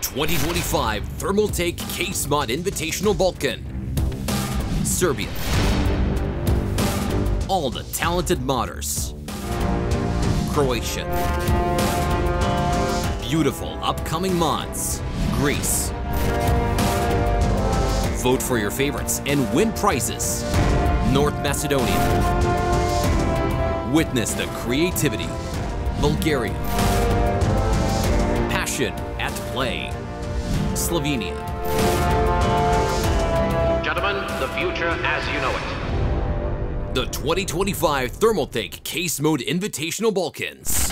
2025 Thermaltake Case Mod Invitational Balkan. Serbia. All the talented modders. Croatia. Beautiful upcoming mods. Greece. Vote for your favorites and win prizes. North Macedonia. Witness the creativity. Bulgaria. Passion at play. Slovenia. Gentlemen, the future as you know it. The 2025 Thermaltake Case Mode Invitational Balkans.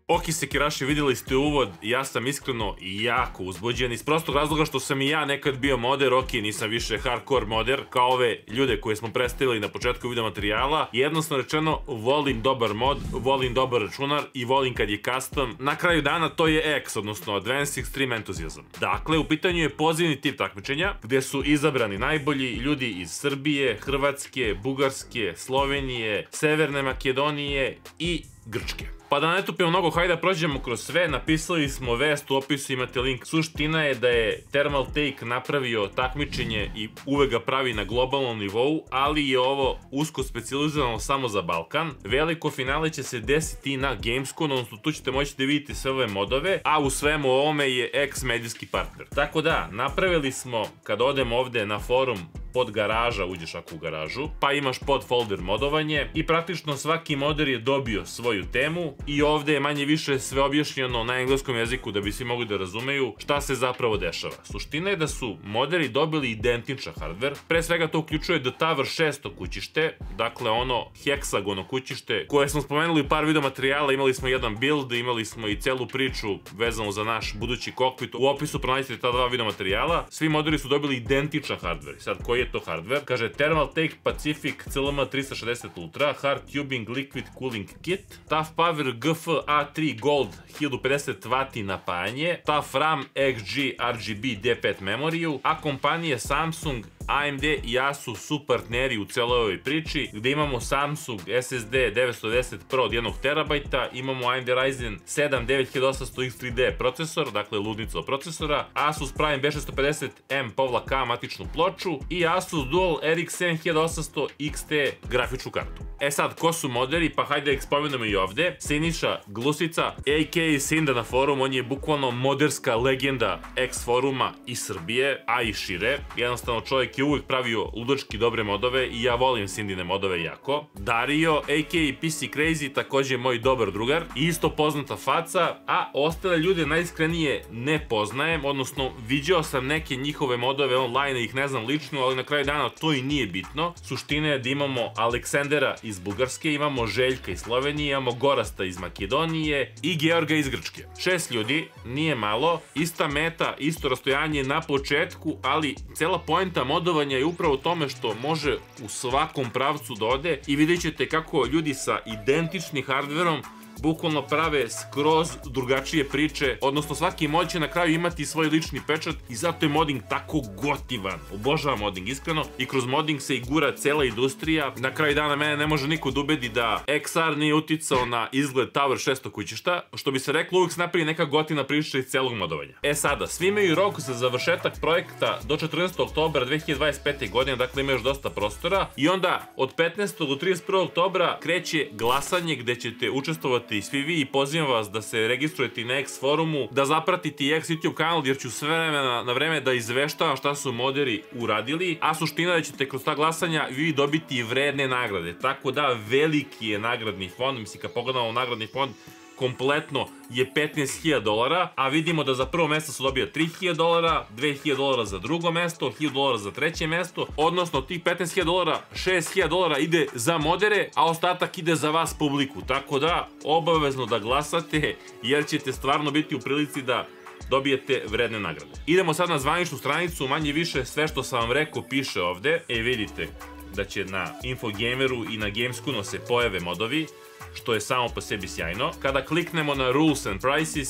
Ok, sekiraši, vidjeli ste uvod, ja sam iskreno jako uzbuđen iz prostog razloga što sam i ja nekad bio moder, ok, nisam više hardcore moder, kao ove ljude koje smo predstavili na početku video materijala. Jednostavno rečeno, volim dobar mod, volim dobar računar i volim kad je custom. Na kraju dana to je X, odnosno Advanced Extreme Enthusiasm. Dakle, u pitanju je pozivni tip takmičenja, gdje su izabrani najbolji ljudi iz Srbije, Hrvatske, Bugarske, Slovenije, Severne Makedonije i Grčke. Pa da ne tupimo mnogo, hajde da prođemo kroz sve, napisali smo vest, u opisu imate link. Suština je da je Thermaltake napravio takmičenje i uvek ga pravi na globalnom nivou, ali je ovo usko specijalizirano samo za Balkan. Veliko finale će se desiti na Gamescom, odnosno tu ćete moći da vidite sve ove modove, a u svemu ovome je X medijski partner. Tako da, napravili smo, kad odemo ovde na forum, pod garaža, uđeš ako u garažu, pa imaš pod folder modovanje i praktično svaki moder je dobio svoju temu i ovde je manje više sve objašnjeno na engleskom jeziku da bi svi mogli da razumeju šta se zapravo dešava. Suština je da su moderi dobili identičan hardware, pre svega to uključuje The Tower 600 kućište, dakle ono heksagono kućište koje smo spomenuli u par video materijala, imali smo jedan build, imali smo i celu priču vezanu za naš budući kokpit, u opisu pronađete ta dva video materijala, svi moderi su dobili identičan hardware. Sad, koji je to hardware? Kaže Thermaltake Pacific CLM 360 Ultra Hard Tubing Liquid Cooling Kit, Tough Power GF A3 Gold 1050 W napajanje, Tough RAM XG RGB D5 memoriju, a kompanije Samsung, AMD i Asus su partneri u celoj ovoj priči, gde imamo Samsung SSD 910 Pro od 1 TB, imamo AMD Ryzen 7 9800 X3D procesor, dakle ludnica od procesora, Asus Prime B650M matičnu ploču i Asus Dual RX 7800 XT grafičku kartu. E sad, ko su moderi? Pa hajde da ih spomenemo i ovde. Siniša Glusica, a.k.a. Sinda na forum, on je bukvalno moderska legenda X foruma i Srbije, a i šire. Jednostavno čovjek je uvijek pravio ludački dobre modove i ja volim Sindine modove jako. Dario, a.k.a. PC Crazy, također moj dobar drugar i isto poznata faca, a ostale ljude najiskrenije ne poznajem, odnosno viđao sam neke njihove modove online, ih ne znam lično, ali na kraju dana to i nije bitno. Suština je da imamo Aleksandera iz Bugarske, imamo Željka iz Slovenije, imamo Gorasta iz Makedonije i Georga iz Grčke. 6 ljudi, nije malo, ista meta, isto rastojanje na početku, ali cela poenta modovanja je upravo u tome što može u svakom pravcu da ode i vidjet ćete kako ljudi sa identičnim hardverom bukvalno prave skroz drugačije priče, odnosno svaki mod će na kraju imati svoj lični pečat i zato je modding tako gotivan. Obožavam modding, iskreno, i kroz modding se i gura cela industrija. Na kraju dana mene ne može niko da ubedi da XR nije uticao na izgled Tower 600 kućišta, što bi se reklo uvijek se napravi neka gotivna priča iz celog modovanja. E sada, svi imaju rok za završetak projekta do 14. oktobra 2025. godine, dakle ima još dosta prostora i onda od 15. do 31. oktobra kreće glasanje gde ćete učestvovati i svi vi i pozivam vas da se registrujete na X forumu, da zapratite i X YouTube kanal jer ću sve vremena na vreme da izveštavam šta su moderi uradili, a suština je da ćete kroz ta glasanja vi dobiti vredne nagrade, tako da veliki je nagradni fond, mislim kad pogledamo nagradni fond kompletno je $15.000, a vidimo da za prvo mesto se dobija $3.000, $2.000 za drugo mesto, $1.000 za treće mesto, odnosno tih $15.000, $6.000 ide za modere, a ostatak ide za vas publiku, tako da obavezno da glasate jer ćete stvarno biti u prilici da dobijete vredne nagrade. Idemo sad na zvaničnu stranicu, manje više sve što sam vam rekao piše ovde, vidite da će na Infogameru i na Gamescomu se pojave modovi, što je samo po sebi sjajno. Kada kliknemo na Rules and Prices,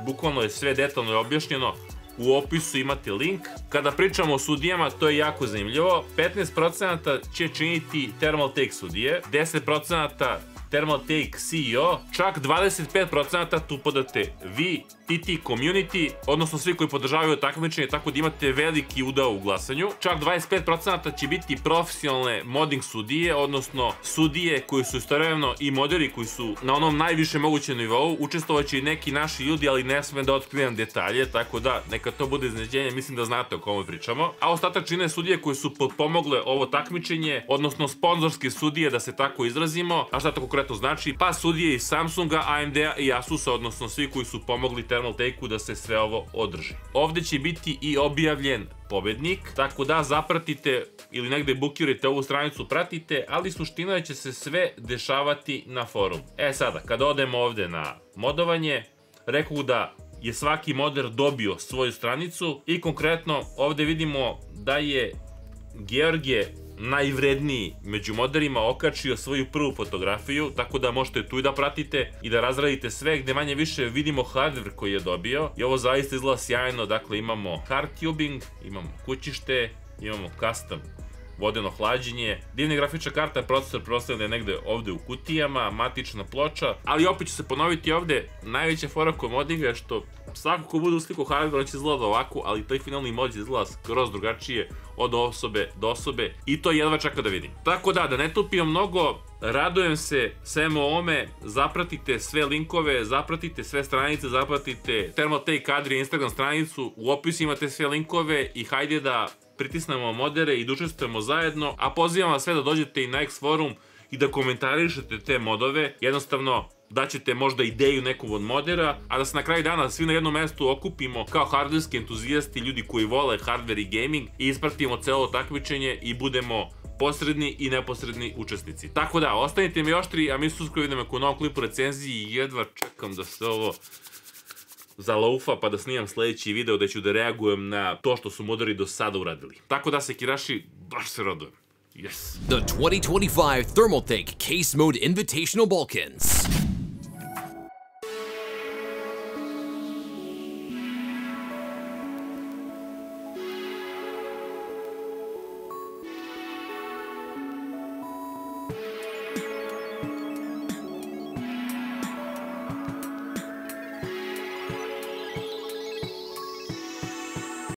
bukvalno je sve detaljno objašnjeno u opisu imate link. Kada pričamo o sudijama, to je jako zanimljivo. 15% će činiti Thermaltake sudije, 10% Thermaltake CEO, čak 25% tu podate vi, TT community, odnosno svi koji podržavaju takmičenje, tako da imate veliki udeo u glasanju. Čak 25% će biti profesionalne modding sudije, odnosno sudije koji su istovremeno i moderi koji su na onom najviše mogućem nivou. Učestvovaće i neki naši ljudi, ali ne smem da otkrivam detalje, tako da neka to bude iznenađenje, mislim da znate o kome pričamo. A ostatak čine sudije koje su potpomogle ovo takmičenje, odnosno sponzorske sudije, da se tako izrazimo. A šta to konkretno znači? Pa sudije iz Samsunga, AMD-a i Asusa, odnosno svi koji su pomogli Thermaltake-u da se sve ovo održi. Ovde će biti i objavljen pobednik, tako da zapratite ili negde bukirajte ovu stranicu, pratite, ali suština je će se sve dešavati na forum. Sada, kada odemo ovde na modovanje, rekao da je svaki moder dobio svoju stranicu i konkretno ovde vidimo da je Georgije najvredniji među moderima okačio svoju prvu fotografiju, tako da možete tu i da pratite i da razradite sve, gde manje više vidimo hardware koji je dobio i ovo zaista izgleda sjajno. Dakle, imamo hard tubing, imamo kućište, imamo custom vodeno hlađenje, divna grafička karta, procesor prostavljen je negde ovde u kutijama, matična ploča, ali opet ću se ponoviti ovde, najveća fora kod moddinga je što svako ko bude uslikao hardware, on će izgledati ovako, ali taj finalni mod će izgledati skroz drugačije od osobe do osobe i to jedva čeka da vidim. Tako da ne tupio mnogo, radujem se svemu ovome, zapratite sve linkove, zapratite sve stranice, zapratite Thermaltake Adria Instagram stranicu, u opisu imate sve linkove i hajde da pritisnemo modere i da učestvujemo zajedno, a pozivam vas sve da dođete i na X forum i da komentarišete te modove, jednostavno daćete možda ideju nekog od modera, a da se na kraju dana svi na jednom mestu okupimo kao hardverski entuzijasti, ljudi koji vole hardware i gaming i ispratimo celo takmičenje i budemo posredni i neposredni učesnici. Tako da, ostanite mi oštri, a mi se uskoro vidimo u novom klipu recenziji i jedva čekam da se ovo zalaufa pa da snimam sledeći video da ću da reagujem na to što su moderi do sada uradili. Tako da, sekiraši, baš se radujem. Yes. The 2025 Thermaltake Case Mode Invitational Balkans.